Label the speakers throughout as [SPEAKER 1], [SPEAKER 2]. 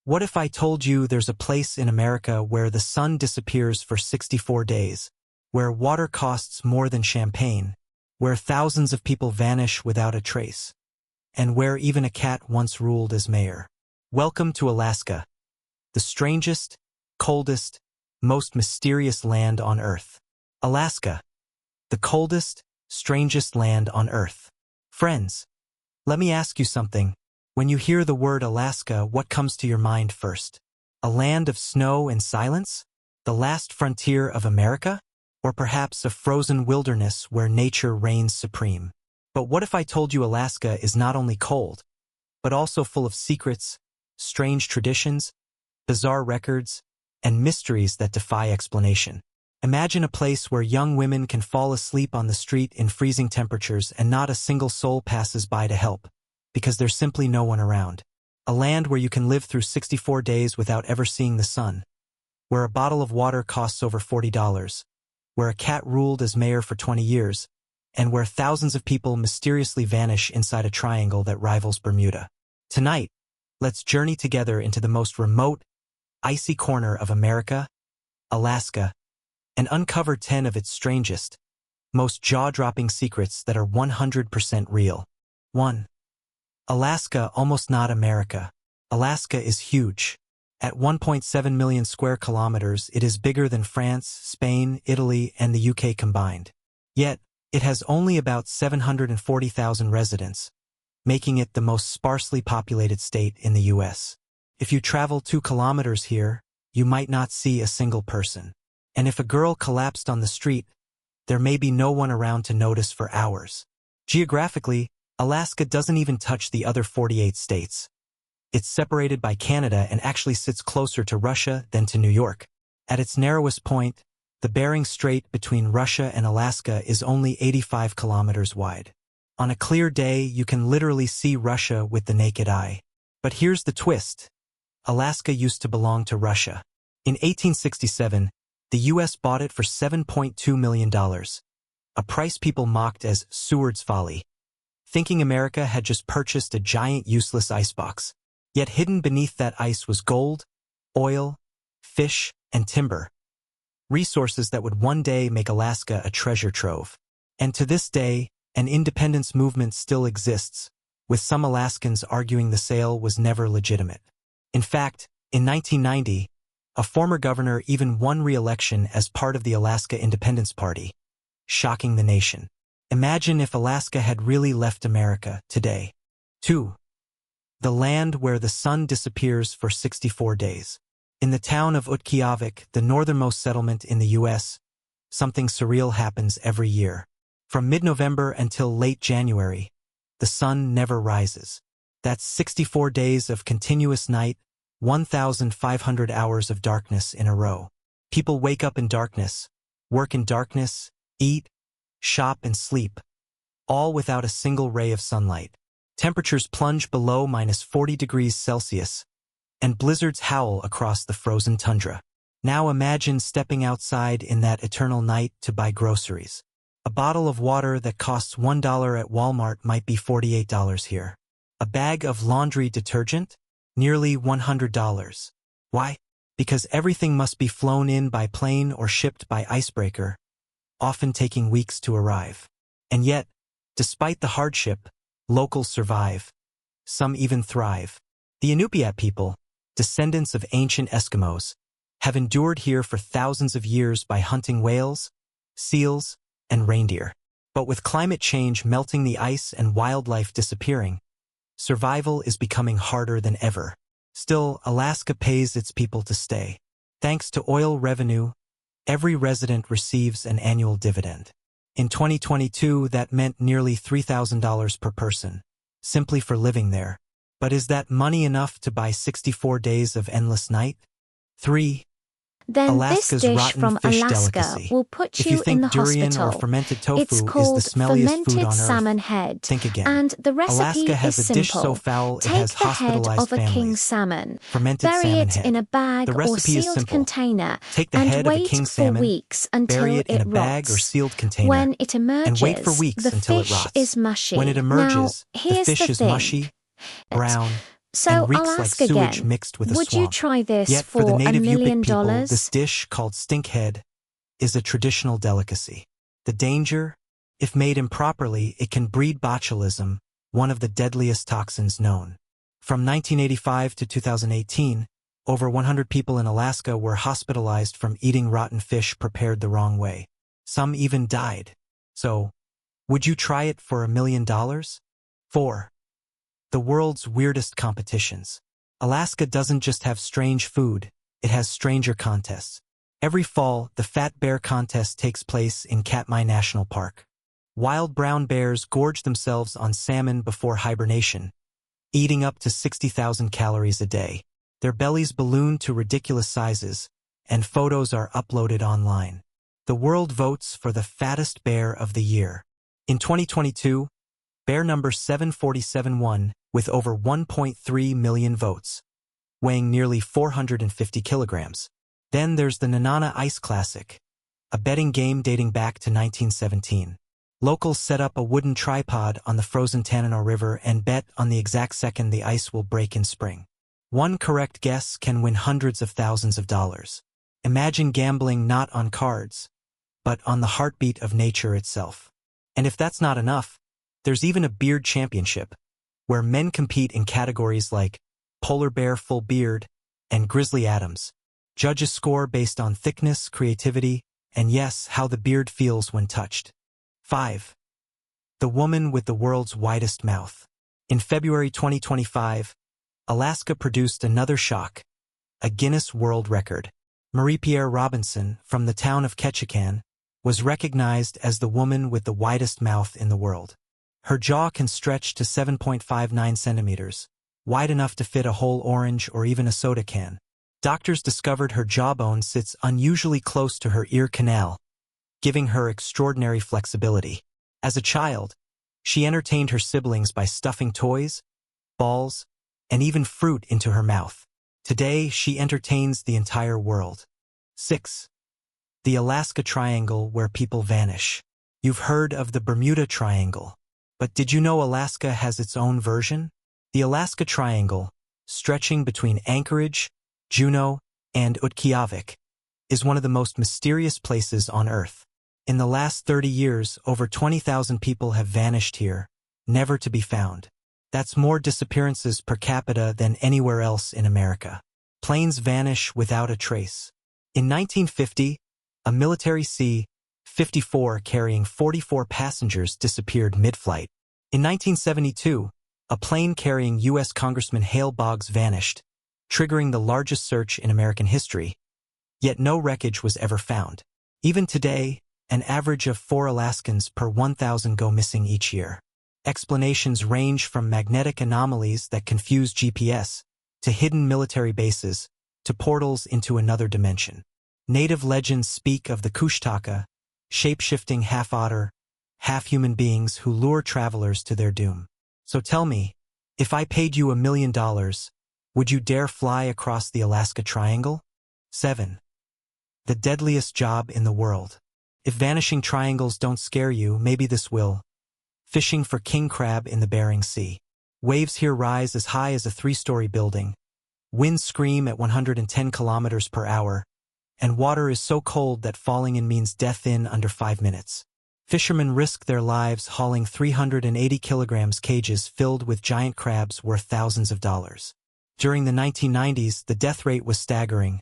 [SPEAKER 1] What if I told you there's a place in America where the sun disappears for 64 days, where water costs more than champagne, where thousands of people vanish without a trace, and where even a cat once ruled as mayor? Welcome to Alaska, the strangest, coldest, most mysterious land on Earth. Alaska, the coldest, strangest land on Earth. Friends, let me ask you something. When you hear the word Alaska, what comes to your mind first? A land of snow and silence? The last frontier of America? Or perhaps a frozen wilderness where nature reigns supreme? But what if I told you Alaska is not only cold, but also full of secrets, strange traditions, bizarre records, and mysteries that defy explanation? Imagine a place where young women can fall asleep on the street in freezing temperatures and not a single soul passes by to help, because there's simply no one around. A land where you can live through 64 days without ever seeing the sun, where a bottle of water costs over $40, where a cat ruled as mayor for 20 years, and where thousands of people mysteriously vanish inside a triangle that rivals Bermuda. Tonight, let's journey together into the most remote, icy corner of America, Alaska, and uncover 10 of its strangest, most jaw-dropping secrets that are 100% real. 1. Alaska, almost not America. Alaska is huge. At 1.7 million square kilometers, it is bigger than France, Spain, Italy, and the UK combined. Yet, it has only about 740,000 residents, making it the most sparsely populated state in the US. If you travel 2 kilometers here, you might not see a single person. And if a girl collapsed on the street, there may be no one around to notice for hours. Geographically, Alaska doesn't even touch the other 48 states. It's separated by Canada and actually sits closer to Russia than to New York. At its narrowest point, the Bering Strait between Russia and Alaska is only 85 kilometers wide. On a clear day, you can literally see Russia with the naked eye. But here's the twist. Alaska used to belong to Russia. In 1867, the U.S. bought it for $7.2 million, a price people mocked as Seward's folly, thinking America had just purchased a giant useless icebox. Yet hidden beneath that ice was gold, oil, fish, and timber, resources that would one day make Alaska a treasure trove. And to this day, an independence movement still exists, with some Alaskans arguing the sale was never legitimate. In fact, in 1990, a former governor even won re-election as part of the Alaska Independence Party, shocking the nation. Imagine if Alaska had really left America today. 2. The land where the sun disappears for 64 days. In the town of Utqiagvik, the northernmost settlement in the U.S., something surreal happens every year. From mid-November until late January, the sun never rises. That's 64 days of continuous night, 1,500 hours of darkness in a row. People wake up in darkness, work in darkness, eat, shop, and sleep, all without a single ray of sunlight. Temperatures plunge below -40°C, and blizzards howl across the frozen tundra. Now imagine stepping outside in that eternal night to buy groceries. A bottle of water that costs $1 at Walmart might be $48 here. A bag of laundry detergent? Nearly $100. Why? Because everything must be flown in by plane or shipped by icebreaker, often taking weeks to arrive. And yet, despite the hardship, locals survive. Some even thrive. The Inupiat people, descendants of ancient Eskimos, have endured here for thousands of years by hunting whales, seals, and reindeer. But with climate change melting the ice and wildlife disappearing, survival is becoming harder than ever. Still, Alaska pays its people to stay. Thanks to oil revenue, every resident receives an annual dividend. In 2022, that meant nearly $3,000 per person, simply for living there. But is that money enough to buy 64 days of endless night? 3.
[SPEAKER 2] Then
[SPEAKER 1] Alaska's
[SPEAKER 2] this dish
[SPEAKER 1] rotten
[SPEAKER 2] from
[SPEAKER 1] fish
[SPEAKER 2] Alaska
[SPEAKER 1] delicacy.
[SPEAKER 2] will put
[SPEAKER 1] If
[SPEAKER 2] you,
[SPEAKER 1] you think
[SPEAKER 2] in the
[SPEAKER 1] durian
[SPEAKER 2] hospital.
[SPEAKER 1] or fermented tofu
[SPEAKER 2] It's
[SPEAKER 1] is
[SPEAKER 2] called
[SPEAKER 1] the smelliest food
[SPEAKER 2] fermented
[SPEAKER 1] on
[SPEAKER 2] salmon
[SPEAKER 1] earth,
[SPEAKER 2] head,
[SPEAKER 1] think again.
[SPEAKER 2] and the recipe
[SPEAKER 1] Alaska has
[SPEAKER 2] is
[SPEAKER 1] a dish
[SPEAKER 2] simple.
[SPEAKER 1] so foul it
[SPEAKER 2] Take
[SPEAKER 1] has
[SPEAKER 2] the head
[SPEAKER 1] hospitalized
[SPEAKER 2] of a king
[SPEAKER 1] families.
[SPEAKER 2] salmon,
[SPEAKER 1] Fermented
[SPEAKER 2] bury
[SPEAKER 1] salmon
[SPEAKER 2] it
[SPEAKER 1] head.
[SPEAKER 2] in a bag
[SPEAKER 1] The
[SPEAKER 2] or
[SPEAKER 1] recipe is
[SPEAKER 2] sealed
[SPEAKER 1] simple.
[SPEAKER 2] container,
[SPEAKER 1] Take the
[SPEAKER 2] and
[SPEAKER 1] head of a
[SPEAKER 2] wait
[SPEAKER 1] king
[SPEAKER 2] for
[SPEAKER 1] salmon,
[SPEAKER 2] weeks until
[SPEAKER 1] bury it in a bag or
[SPEAKER 2] rots.
[SPEAKER 1] sealed container,
[SPEAKER 2] When it emerges,
[SPEAKER 1] and wait for weeks
[SPEAKER 2] the
[SPEAKER 1] until it
[SPEAKER 2] fish
[SPEAKER 1] rots.
[SPEAKER 2] is mushy.
[SPEAKER 1] When it emerges,
[SPEAKER 2] now,
[SPEAKER 1] the
[SPEAKER 2] here's
[SPEAKER 1] fish
[SPEAKER 2] the
[SPEAKER 1] is
[SPEAKER 2] thing.
[SPEAKER 1] mushy, brown,
[SPEAKER 2] So
[SPEAKER 1] and
[SPEAKER 2] I'll
[SPEAKER 1] reeks like
[SPEAKER 2] ask
[SPEAKER 1] sewage
[SPEAKER 2] again.
[SPEAKER 1] mixed with a
[SPEAKER 2] Would you
[SPEAKER 1] swamp.
[SPEAKER 2] try this
[SPEAKER 1] Yet for the
[SPEAKER 2] for
[SPEAKER 1] native Yupik
[SPEAKER 2] $1
[SPEAKER 1] people,
[SPEAKER 2] million?
[SPEAKER 1] this dish called stinkhead is a traditional delicacy. The danger? If made improperly, it can breed botulism, one of the deadliest toxins known. From 1985 to 2018, over 100 people in Alaska were hospitalized from eating rotten fish prepared the wrong way. Some even died. So, would you try it for $1 million? 4. The world's weirdest competitions. Alaska doesn't just have strange food, it has stranger contests. Every fall, the Fat Bear Contest takes place in Katmai National Park. Wild brown bears gorge themselves on salmon before hibernation, eating up to 60,000 calories a day. Their bellies balloon to ridiculous sizes, and photos are uploaded online. The world votes for the fattest bear of the year. In 2022, bear number 747 won, with over 1.3 million votes, weighing nearly 450 kilograms. Then there's the Nanana Ice Classic, a betting game dating back to 1917. Locals set up a wooden tripod on the frozen Tanana River and bet on the exact second the ice will break in spring. One correct guess can win hundreds of thousands of dollars. Imagine gambling not on cards, but on the heartbeat of nature itself. And if that's not enough, there's even a beard championship, where men compete in categories like polar bear full beard and grizzly Adams. Judges score based on thickness, creativity, and yes, how the beard feels when touched. 5. The woman with the world's widest mouth. In February 2025, Alaska produced another shock, a Guinness World Record. Marie-Pierre Robinson, from the town of Ketchikan, was recognized as the woman with the widest mouth in the world. Her jaw can stretch to 7.59 centimeters, wide enough to fit a whole orange or even a soda can. Doctors discovered her jawbone sits unusually close to her ear canal, giving her extraordinary flexibility. As a child, she entertained her siblings by stuffing toys, balls, and even fruit into her mouth. Today, she entertains the entire world. 6. The Alaska Triangle where people vanish. You've heard of the Bermuda Triangle, but did you know Alaska has its own version? The Alaska Triangle, stretching between Anchorage, Juneau, and Utqiagvik, is one of the most mysterious places on Earth. In the last 30 years, over 20,000 people have vanished here, never to be found. That's more disappearances per capita than anywhere else in America. Planes vanish without a trace. In 1950, a military C-54 carrying 44 passengers disappeared mid-flight. In 1972, a plane carrying U.S. Congressman Hale Boggs vanished, triggering the largest search in American history, yet no wreckage was ever found. Even today, an average of 4 Alaskans per 1,000 go missing each year. Explanations range from magnetic anomalies that confuse GPS, to hidden military bases, to portals into another dimension. Native legends speak of the Kushtaka, shape-shifting half-otter, half-human beings who lure travelers to their doom. So tell me, if I paid you $1 million, would you dare fly across the Alaska Triangle? 7. The deadliest job in the world. If vanishing triangles don't scare you, maybe this will. Fishing for king crab in the Bering Sea. Waves here rise as high as a 3-story building. Winds scream at 110 kilometers per hour, and water is so cold that falling in means death in under 5 minutes. Fishermen risk their lives hauling 380 kilograms cages filled with giant crabs worth thousands of dollars. During the 1990s, the death rate was staggering.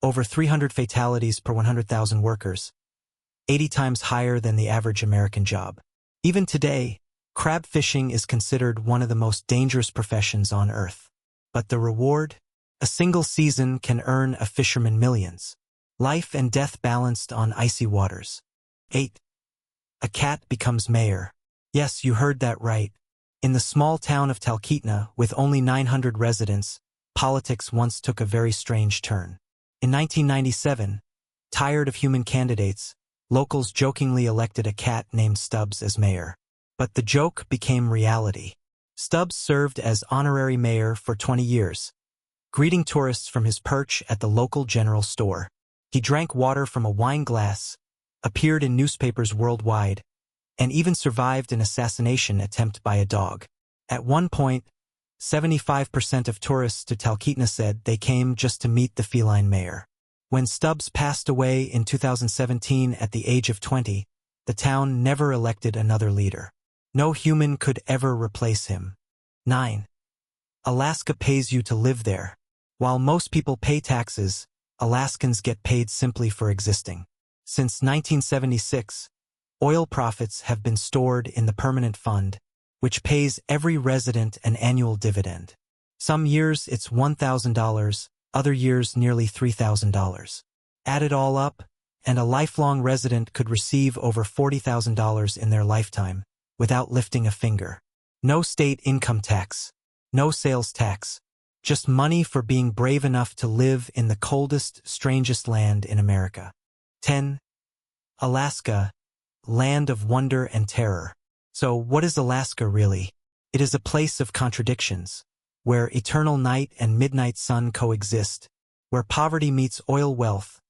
[SPEAKER 1] Over 300 fatalities per 100,000 workers, 80 times higher than the average American job. Even today, crab fishing is considered one of the most dangerous professions on Earth. But the reward? A single season can earn a fisherman millions. Life and death balanced on icy waters. 8. A cat becomes mayor. Yes, you heard that right. In the small town of Talkeetna, with only 900 residents, politics once took a very strange turn. In 1997, tired of human candidates, locals jokingly elected a cat named Stubbs as mayor. But the joke became reality. Stubbs served as honorary mayor for 20 years, greeting tourists from his perch at the local general store. He drank water from a wine glass, appeared in newspapers worldwide, and even survived an assassination attempt by a dog. At one point, 75% of tourists to Talkeetna said they came just to meet the feline mayor. When Stubbs passed away in 2017 at the age of 20, the town never elected another leader. No human could ever replace him. 9. Alaska pays you to live there. While most people pay taxes, Alaskans get paid simply for existing. Since 1976, oil profits have been stored in the Permanent Fund, which pays every resident an annual dividend. Some years it's $1,000, other years nearly $3,000. Add it all up, and a lifelong resident could receive over $40,000 in their lifetime, without lifting a finger. No state income tax, no sales tax, just money for being brave enough to live in the coldest, strangest land in America. 10. Alaska, land of wonder and terror. So what is Alaska really? It is a place of contradictions, where eternal night and midnight sun coexist, where poverty meets oil wealth,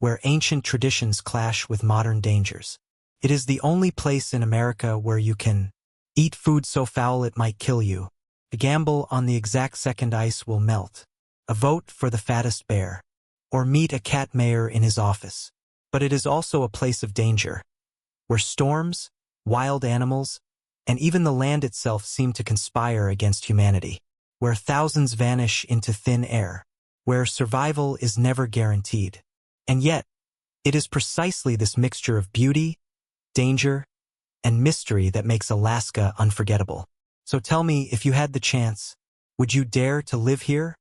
[SPEAKER 1] where ancient traditions clash with modern dangers. It is the only place in America where you can eat food so foul it might kill you, gamble on the exact second ice will melt, a vote for the fattest bear, or meet a cat mayor in his office. But it is also a place of danger, where storms, wild animals, and even the land itself seem to conspire against humanity, where thousands vanish into thin air, where survival is never guaranteed. And yet, it is precisely this mixture of beauty, danger, and mystery that makes Alaska unforgettable. So tell me, if you had the chance, would you dare to live here?